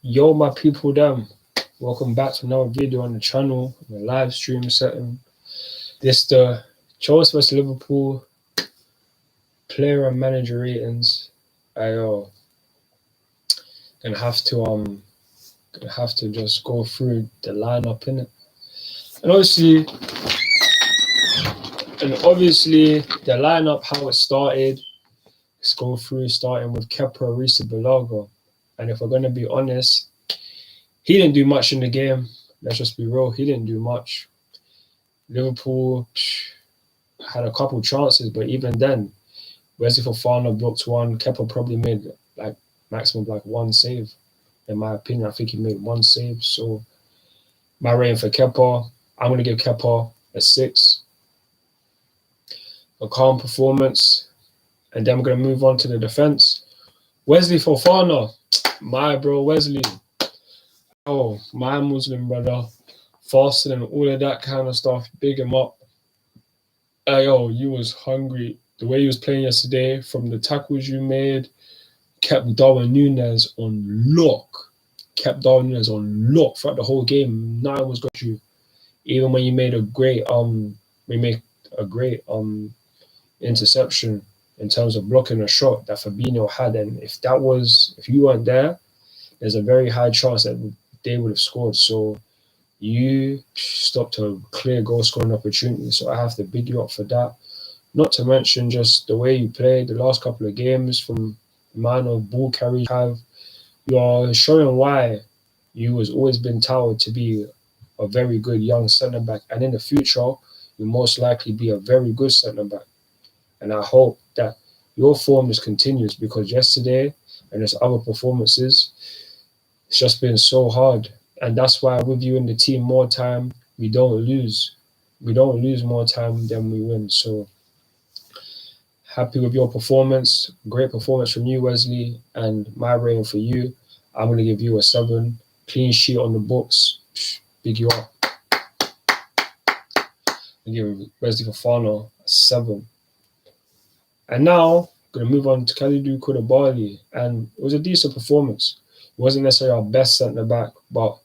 Yo, my people, them. Welcome back to another video on the channel, in the live stream setting. This the Chelsea vs Liverpool player and manager ratings. I gonna have to just go through the lineup in it, and obviously the lineup how it started. Let's go through starting with Kepa Arrizabalaga, and if we're gonna be honest, he didn't do much in the game. Let's just be real. He didn't do much. Liverpool had a couple chances, but even then, Wesley Fofana blocked one. Kepa probably made like maximum like one save. In my opinion, I think he made one save. So my rating for Kepa, I'm going to give Kepa a 6. A calm performance. And then we're going to move on to the defense. Wesley Fofana, my bro Wesley. Oh, my Muslim brother. Fasting and all of that kind of stuff. Big him up. You was hungry. The way he was playing yesterday, from the tackles you made, kept Darwin Núñez on lock. Kept Darwin Núñez on lock throughout the whole game. Nothing was got you. Even when you made a great interception in terms of blocking a shot that Fabinho had, and if you weren't there, there's a very high chance that they would have scored. So you stopped a clear goal scoring opportunity. So I have to big you up for that. Not to mention just the way you played the last couple of games, from the amount of ball carry you have. You are showing why you has always been touted to be a very good young centre-back. And in the future, you'll most likely be a very good centre-back. And I hope that your form just continues, because yesterday and there's other performances, it's just been so hard. And that's why with you in the team more time, we don't lose. We don't lose more time than we win. So happy with your performance. Great performance from you, Wesley. And my rating for you, I'm going to give you a 7. Clean sheet on the books. Big you up. I give Wesley Fofana a 7. And now, I'm going to move on to Koulibaly. And it was a decent performance. It wasn't necessarily our best centre-back, but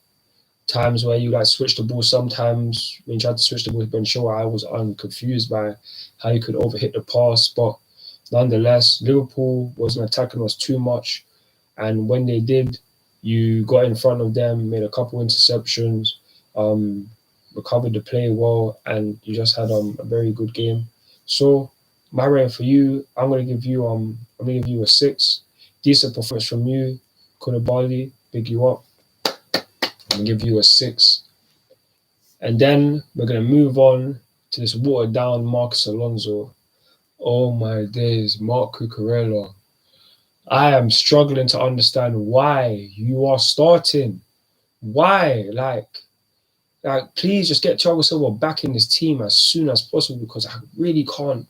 times where you switch the ball, sometimes when you tried to switch the ball with Ben Shaw, I was confused by how you could overhit the pass. But nonetheless, Liverpool wasn't attacking us too much, and when they did, you got in front of them, made a couple interceptions, recovered the play well, and you just had a very good game. So my rating for you, I'm gonna give you a 6. Decent performance from you, Koulibaly. Big you up. I'm going to give you a 6. And then we're going to move on to this watered down Marcos Alonso. Oh my days, Marc Cucurella. I am struggling to understand why you are starting. Why? Like please just get Thiago Silva back in this team as soon as possible, because I really can't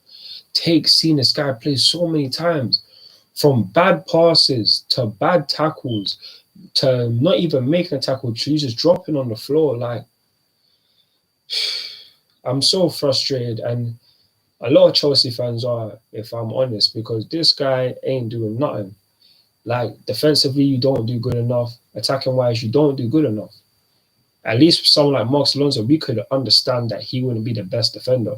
take seeing this guy play so many times. From bad passes to bad tackles, to not even making a tackle, to just dropping on the floor. I'm so frustrated, and a lot of Chelsea fans are, if I'm honest, because this guy ain't doing nothing. Defensively, you don't do good enough. Attacking wise, you don't do good enough. At least for someone like Marcos Alonso, we could understand that he wouldn't be the best defender.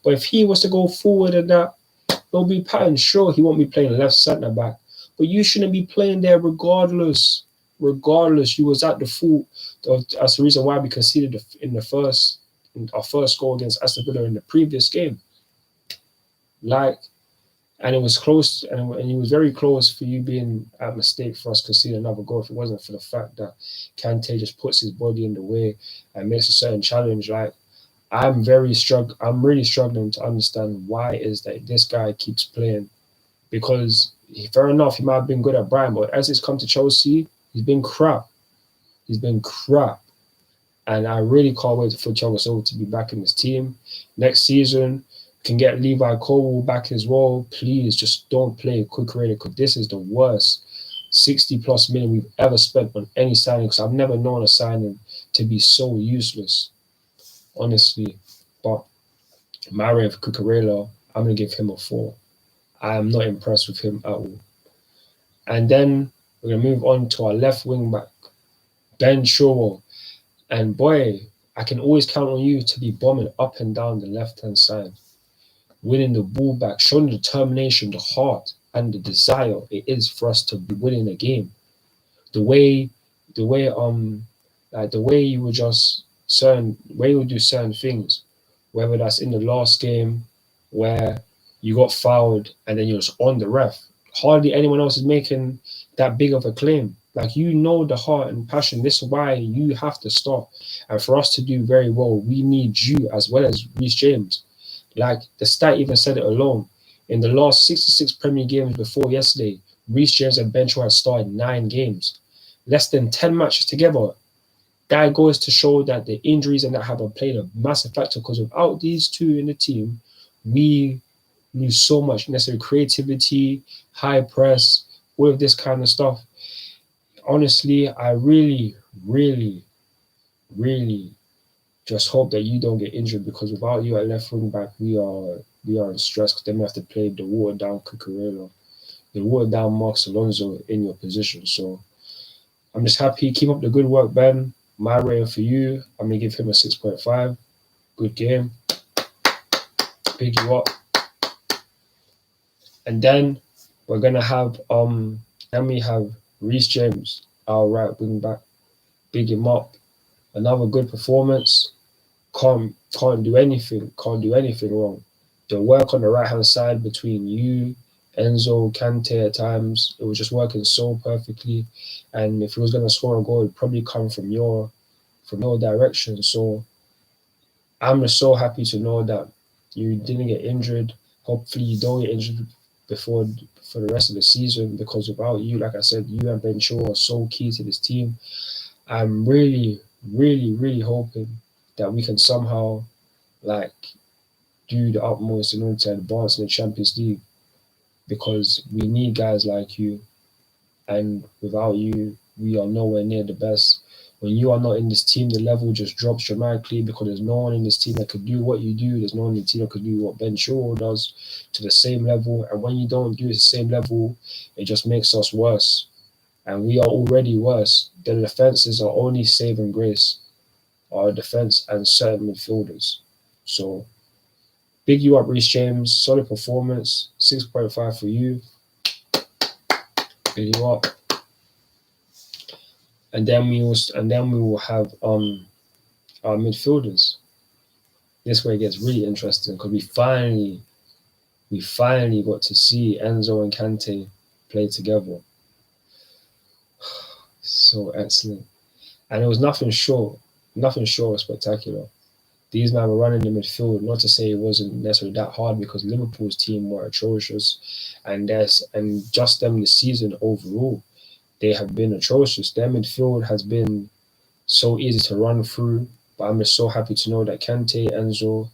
But if he was to go forward in that, it'll be pattern. Sure, he won't be playing left centre back, but you shouldn't be playing there regardless. You was at the fault. That's the reason why we conceded our first goal against Aston Villa in the previous game. And it was close, and it was very close for you being at mistake for us conceding another goal if it wasn't for the fact that Kante just puts his body in the way and makes a certain challenge. I'm really struggling to understand why it is that this guy keeps playing, because fair enough, he might have been good at Brighton, but as it's come to Chelsea, he's been crap. And I really can't wait for Thiago Silva to be back in this team. Next season, can get Levi Cole back as well. Please just don't play Cucurella, because this is the worst 60+ million we've ever spent on any signing, because I've never known a signing to be so useless, honestly. But my rating for Cucurella, I'm going to give him a 4. I am not impressed with him at all. And then we're going to move on to our left wing back. Ben Chilwell. And boy, I can always count on you to be bombing up and down the left-hand side, winning the ball back, showing the determination, the heart, and the desire it is for us to be winning a game. The way, the way, like the way you would just certain way you would do certain things, whether that's in the last game where you got fouled and then you're just on the ref. Hardly anyone else is making that big of a claim. Like you know the heart and passion. This is why you have to start. And for us to do very well, we need you as well as Reece James. Like the stat even said it alone. In the last 66 Premier games before yesterday, Reece James and Ben Chilwell had started 9 games. Less than 10 matches together. That goes to show that the injuries and that have played a massive factor because without these two in the team, we lose so much necessary creativity, high press, all of this kind of stuff. Honestly, I really, really, really just hope that you don't get injured because without you at left wing back, we are in stress because then we have to play the watered down Cucurella, the watered down Marcos Alonso in your position. So I'm just happy. Keep up the good work, Ben. My rating for you, I'm gonna give him a 6.5. Good game. Pick you up. And then we're gonna have then we have Reece James, our right wing back. Big him up. Another good performance. Can't do anything. Can't do anything wrong. The work on the right hand side between you, Enzo, Kante at times, it was just working so perfectly. And if he was gonna score a goal, it'd probably come from your direction. So I'm just so happy to know that you didn't get injured. Hopefully you don't get injured before for the rest of the season because without you, like I said, you and Ben Chilwell are so key to this team. I'm really, really, really hoping that we can somehow like do the utmost in order to advance in the Champions League because we need guys like you, and without you, we are nowhere near the best. When you are not in this team, the level just drops dramatically because there's no one in this team that could do what you do. There's no one in the team that could do what Ben Chilwell does to the same level. And when you don't do the same level, it just makes us worse. And we are already worse. The defenses are only saving grace, our defense and certain midfielders. So big you up, Reece James. Solid performance. 6.5 for you. Big you up. And then we will have our midfielders. This way it gets really interesting because we finally got to see Enzo and Kante play together. So excellent. And it was nothing short of spectacular. These men were running the midfield, not to say it wasn't necessarily that hard because Liverpool's team were atrocious and just them this season overall, they have been atrocious. Their midfield has been so easy to run through, but I'm just so happy to know that Kante, Enzo,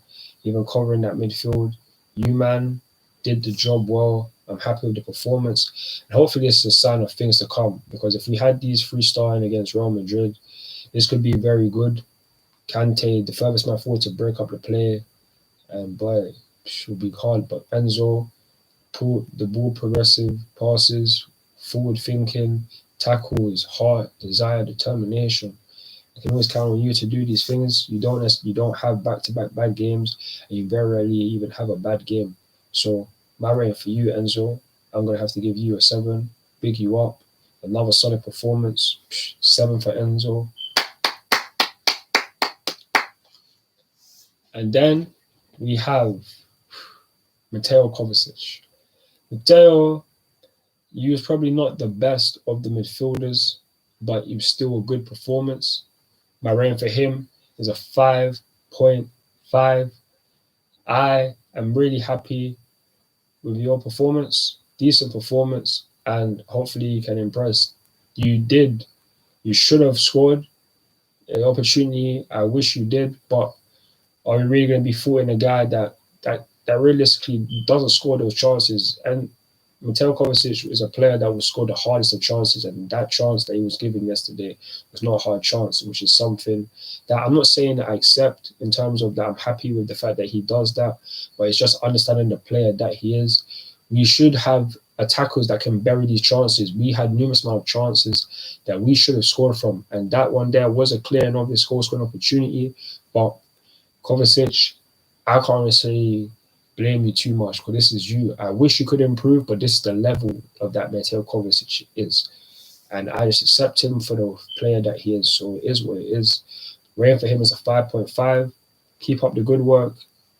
even covering that midfield, you man did the job well. I'm happy with the performance. And hopefully this is a sign of things to come because if we had these 3 starting against Real Madrid, this could be very good. Kante, the furthest man forward to break up the play, and boy, it should be hard. But Enzo, pull the ball, progressive passes, forward thinking, tackles, heart, desire, determination. I can always count on you to do these things. You don't have back-to-back bad games, and you very rarely even have a bad game. So my rating for you, Enzo, I'm gonna have to give you a 7. Big you up. Another solid performance. 7 for Enzo. And then we have Mateo Kovacic. Mateo, he was probably not the best of the midfielders, but he was still a good performance. My rating for him is a 5.5. I am really happy with your performance, decent performance, and hopefully you can impress. You should have scored an opportunity. I wish you did, but are we really going to be fooling a guy that realistically doesn't score those chances? And Mateo Kovacic is a player that will score the hardest of chances, and that chance that he was given yesterday was not a hard chance, which is something that I'm not saying that I accept in terms of that I'm happy with the fact that he does that, but it's just understanding the player that he is. We should have attackers that can bury these chances. We had numerous amount of chances that we should have scored from, and that one there was a clear and obvious goal scoring opportunity. But Kovacic, I can't necessarily blame you too much because this is you. I wish you could improve, but this is the level of that Mateo Kovacic is. And I just accept him for the player that he is. So it is what it is. Rating for him is a 5.5. Keep up the good work,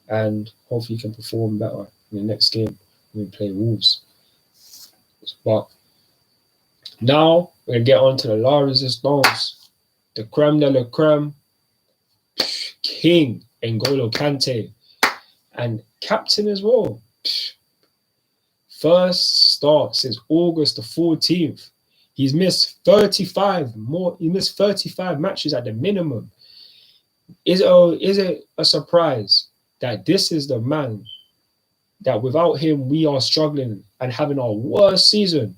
and hopefully you can perform better in the next game when we play Wolves. But now we're going to get on to the La Resistance, the creme de la creme, King Ngolo Kante, and captain as well. First start since August the 14th. He's missed 35 more. He missed 35 matches at the minimum. Is it a surprise that this is the man that without him we are struggling and having our worst season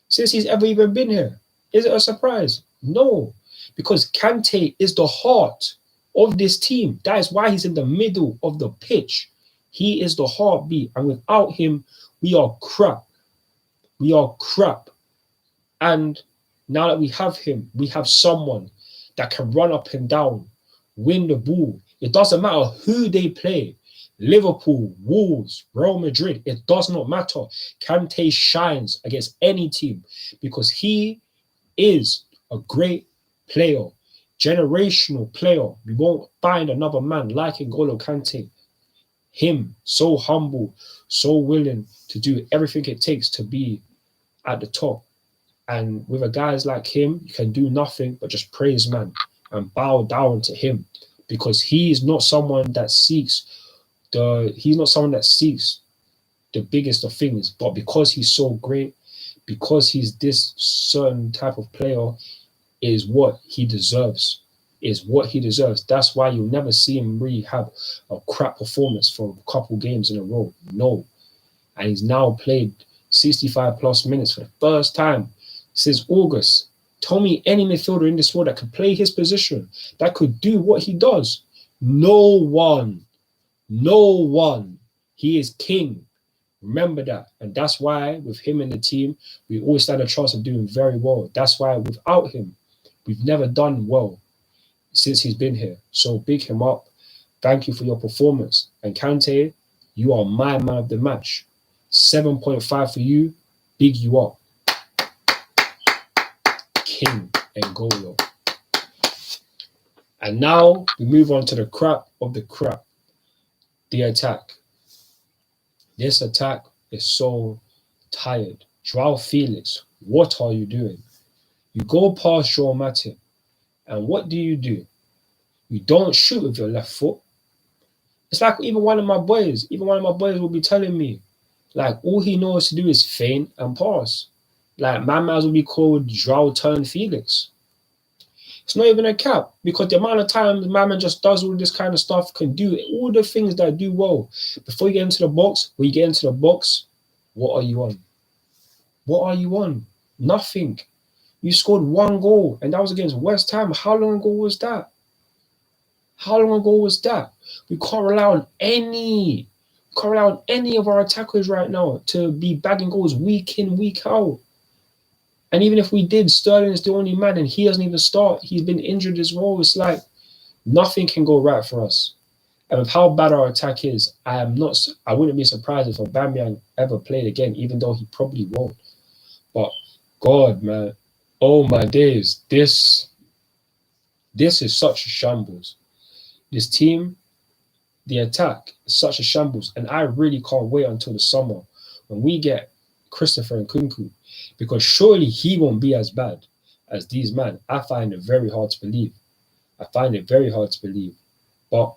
since he's ever even been here? Is it a surprise? No, because Kante is the heart of this team. That is why he's in the middle of the pitch. He is the heartbeat, and without him, we are crap. We are crap. And now that we have him, we have someone that can run up and down, win the ball. It doesn't matter who they play. Liverpool, Wolves, Real Madrid, it does not matter. Kante shines against any team because he is a great player, generational player. We won't find another man like Ngolo Kante. Him, so humble, so willing to do everything it takes to be at the top. And with a guys like him, you can do nothing but just praise man and bow down to him because he's not someone that seeks the biggest of things, but because he's so great, because he's this certain type of player, is what he deserves. That's why you'll never see him really have a crap performance for a couple games in a row. No. And he's now played 65 plus minutes for the first time since August. Tell me any midfielder in this world that could play his position, that could do what he does. No one. He is king. Remember that. And that's why with him in the team, we always stand a chance of doing very well. That's why without him, we've never done well since he's been here. So big him up. Thank you for your performance. And Kante, you are my man of the match. 7.5 for you. Big you up. King Ngolo. And now we move on to the crap of the crap. The attack. This attack is so tired. Joao Felix, what are you doing? You go past Joao Matip, and what do? You don't shoot with your left foot. It's like even one of my boys will be telling me, like, all he knows to do is feint and pass. Like, my man will be called Joao turn Felix. It's not even a cap, because the amount of times my man just does all this kind of stuff, can do all the things that I do well. Before you get into the box, when you get into the box, what are you on? What are you on? Nothing. You scored one goal, and that was against West Ham. How long ago was that? We can't rely on any of our attackers right now to be bagging goals week in, week out. And even if we did, Sterling is the only man, and he doesn't even start. He's been injured as well. It's like nothing can go right for us. And with how bad our attack is, I wouldn't be surprised if Aubameyang ever played again, even though he probably won't. But God, man, oh my days, this is such a shambles. This team, the attack is such a shambles, and I really can't wait until the summer when we get Christopher Nkunku, because surely he won't be as bad as these men. I find it very hard to believe. But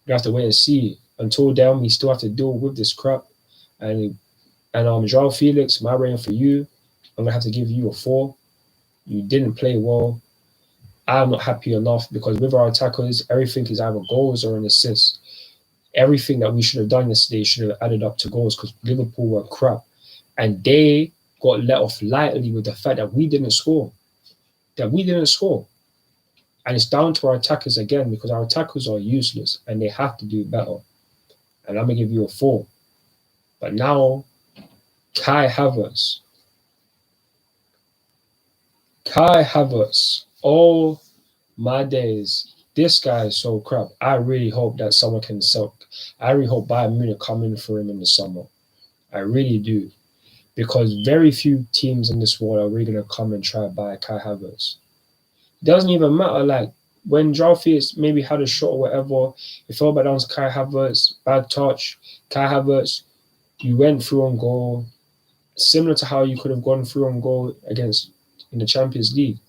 we have to wait and see. Until then, we still have to deal with this crap. And Joao Felix, my rating for you, I'm gonna have to give you a 4. You didn't play well. I'm not happy enough, because with our attackers, everything is either goals or an assist. Everything that we should have done yesterday should have added up to goals, because Liverpool were crap. And they got let off lightly with the fact that we didn't score. And it's down to our attackers again, because our attackers are useless and they have to do better. And I'm going to give you a 4. But now Kai Havertz. Kai Havertz. Oh my days. This guy is so crap. I really hope that someone can sell. I really hope Bayern Munich come in for him in the summer. I really do. Because very few teams in this world are really going to come and try to buy Kai Havertz. It doesn't even matter. Like, when Joffrey maybe had a shot or whatever, it fell back down to Kai Havertz, bad touch. Kai Havertz, you went through on goal, similar to how you could have gone through on goal against in the Champions League.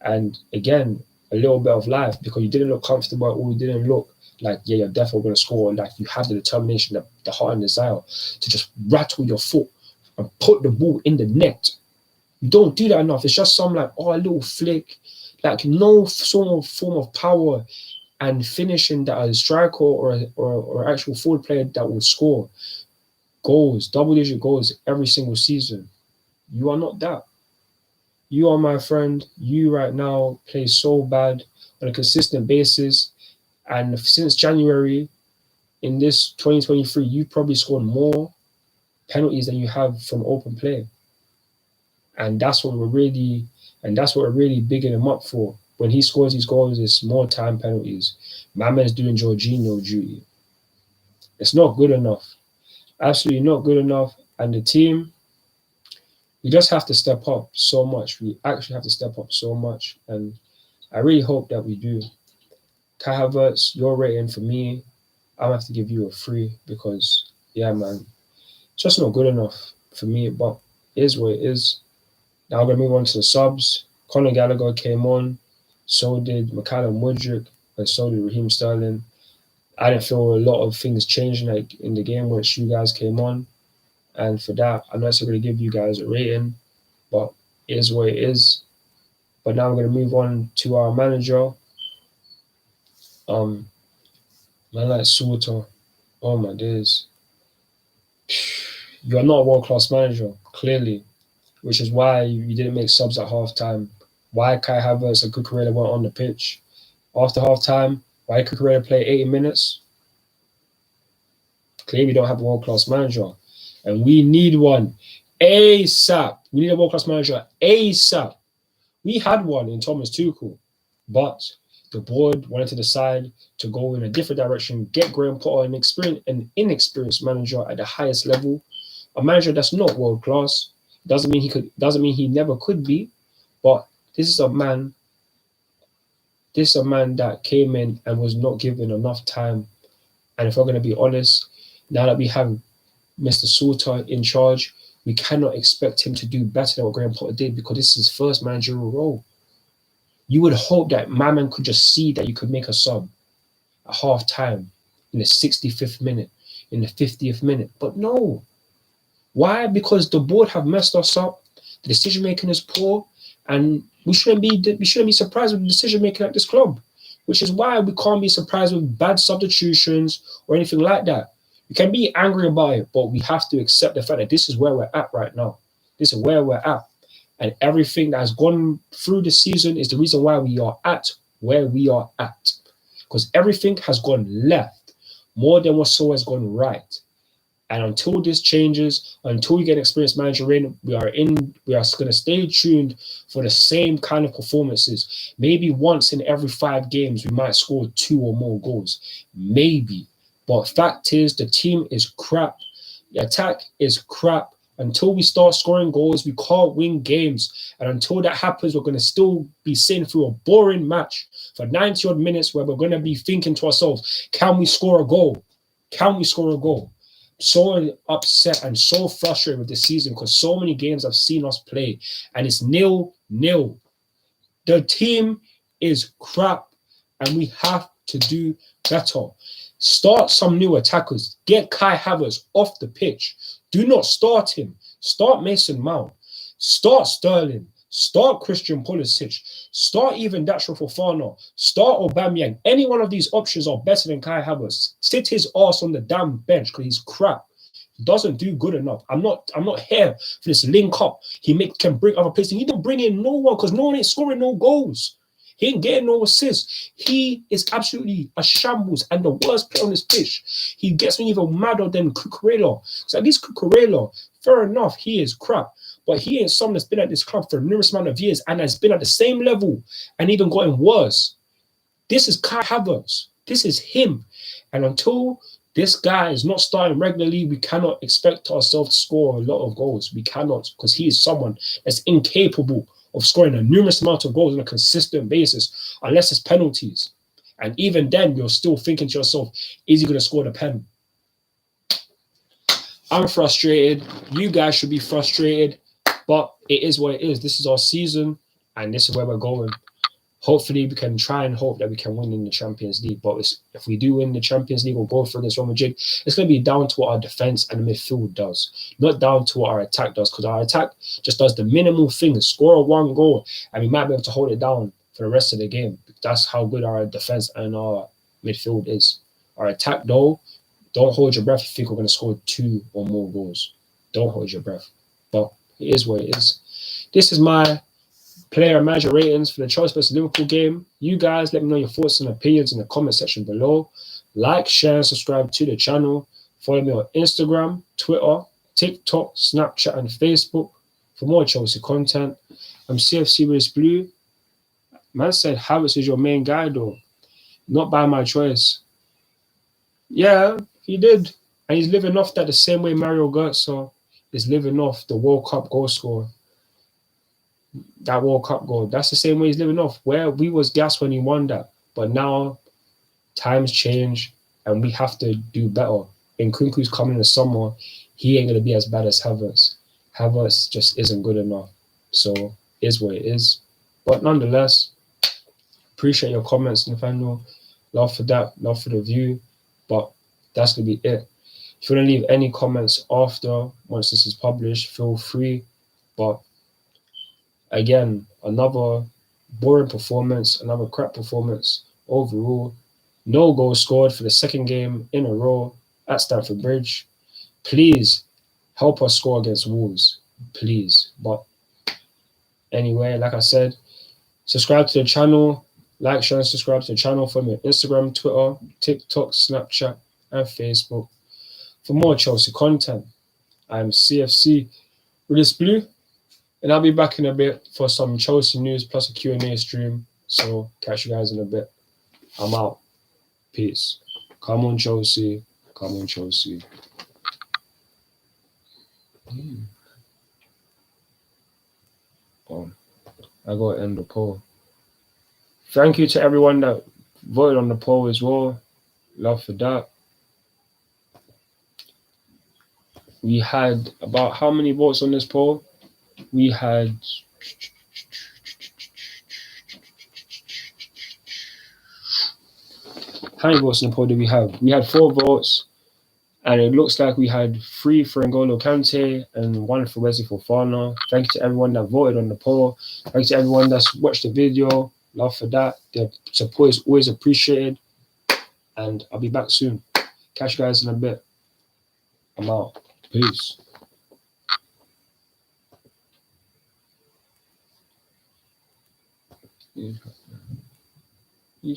And again, a little bit of life because you didn't look comfortable or you didn't look like, yeah, you're definitely going to score. Like, you had the determination, the heart and desire to just rattle your foot and put the ball in the net. You don't do that enough. It's just some like, a little flick, like no sort of form of power and finishing that a striker or actual forward player that will score goals, double-digit goals every single season. You are not that. You are, my friend, you right now play so bad on a consistent basis. And since January, in this 2023, you've probably scored more penalties than you have from open play. And that's what we're really bigging him up for. When he scores these goals, it's more time penalties. My man's doing Jorginho duty. It's not good enough. Absolutely not good enough. And the team, we just have to step up so much. We actually have to step up so much. And I really hope that we do. Kai Havertz, your rating for me, I'm going to have to give you a 3 because, yeah, man, it's just not good enough for me. But it is what it is. Now I'm going to move on to the subs. Conor Gallagher came on. So did McCallum Mudryk. And so did Raheem Sterling. I didn't feel a lot of things changing like in the game once you guys came on. And for that, I'm not necessarily going to give you guys a rating, but it is what it is. But now I'm going to move on to our manager. Man like Sauter. Oh my days. You're not a world-class manager, clearly, which is why you didn't make subs at halftime. Why Kai Havertz and Cucurella weren't on the pitch. After halftime, why did Cucurella play 80 minutes? Clearly, we don't have a world-class manager. And we need one ASAP. We need a world-class manager ASAP. We had one in Thomas Tuchel, but the board wanted to decide to go in a different direction, get Graham Potter, an inexperienced manager at the highest level, a manager that's not world-class. Doesn't mean he never could be, but this is a man that came in and was not given enough time. And if we're going to be honest, now that we have Mr. Sauter in charge, we cannot expect him to do better than what Graham Potter did because this is his first managerial role. You would hope that my man could just see that you could make a sub at half time, in the 65th minute, in the 50th minute. But no. Why? Because the board have messed us up. The decision making is poor, and we shouldn't be surprised with the decision making at this club, which is why we can't be surprised with bad substitutions or anything like that. We can be angry about it, but we have to accept the fact that this is where we're at right now. This is where we're at. And everything that has gone through the season is the reason why we are at where we are at. Because everything has gone left more than what so has gone right. And until this changes, until we get an experienced manager in, we are going to stay tuned for the same kind of performances. Maybe once in every 5 games, we might score 2 or more goals. Maybe. But fact is, the team is crap. The attack is crap. Until we start scoring goals, we can't win games. And until that happens, we're going to still be sitting through a boring match for 90 odd minutes where we're going to be thinking to ourselves, can we score a goal? Can we score a goal? So upset and so frustrated with this season because so many games I've seen us play and it's 0-0. The team is crap and we have to do better. Start some new attackers. Get Kai Havertz off the pitch. Do not start him. Start Mason Mount. Start Sterling. Start Christian Pulisic. Start even Wesley Fofana. Start Aubameyang. Any one of these options are better than Kai Havertz. Sit his ass on the damn bench because he's crap. He doesn't do good enough. I'm not here for this link up. He can bring other players. He didn't bring in no one because no one ain't scoring no goals. He ain't getting no assists. He is absolutely a shambles and the worst player on this pitch. He gets me even madder than Cucurella. So at least Cucurella, fair enough, he is crap. But he ain't someone that's been at this club for a numerous amount of years and has been at the same level and even gotten worse. This is Kai Havertz. This is him. And until this guy is not starting regularly, we cannot expect ourselves to score a lot of goals. We cannot, because he is someone that's incapable of scoring a numerous amount of goals on a consistent basis, unless it's penalties. And even then, you're still thinking to yourself, is he going to score the pen? I'm frustrated. You guys should be frustrated. But it is what it is. This is our season, and this is where we're going. Hopefully, we can try and hope that we can win in the Champions League. But if we do win the Champions League or go for against Real Madrid, it's going to be down to what our defense and the midfield does, not down to what our attack does. Because our attack just does the minimal thing: score one goal, and we might be able to hold it down for the rest of the game. That's how good our defense and our midfield is. Our attack, though, don't hold your breath if you think we're going to score 2 or more goals. Don't hold your breath. But it is what it is. This is my player manager ratings for the Chelsea vs Liverpool game. You guys let me know your thoughts and opinions in the comment section below. Like, share, and subscribe to the channel. Follow me on Instagram, Twitter, TikTok, Snapchat, and Facebook for more Chelsea content. I'm CFC with Blue. Man said Havertz is your main guy though. Not by my choice. Yeah, he did. And he's living off that the same way Mario Götze is living off the World Cup goal scorer. That World Cup goal. That's the same way he's living off. Where we was gassed when he won that. But now times change and we have to do better. When Nkunku's coming in the summer, he ain't going to be as bad as Havertz. Havertz just isn't good enough. So it is what it is. But nonetheless, appreciate your comments, Nathaniel. Love for that. Love for the view. But that's going to be it. If you want to leave any comments after, once this is published, feel free. But again, another boring performance, another crap performance overall. No goal scored for the second game in a row at Stamford Bridge. Please help us score against Wolves. Please. But anyway, like I said, subscribe to the channel. Like, share, and subscribe to the channel. Follow me on Instagram, Twitter, TikTok, Snapchat, and Facebook for more Chelsea content. I'm CFC with Blue. And I'll be back in a bit for some Chelsea news plus a Q&A stream. So catch you guys in a bit. I'm out. Peace. Come on, Chelsea. Come on, Chelsea. I got to end the poll. Thank you to everyone that voted on the poll as well. Love for that. We had about how many votes on this poll? We had how many votes in the poll did we have? We had 4 votes, and it looks like we had 3 for Ngolo Kante and 1 for Wesley Fofana. Thank you to everyone that voted on the poll. Thank you to everyone that's watched the video. Love for that. The support is always appreciated, and I'll be back soon. Catch you guys in a bit. I'm out. Peace. Yeah.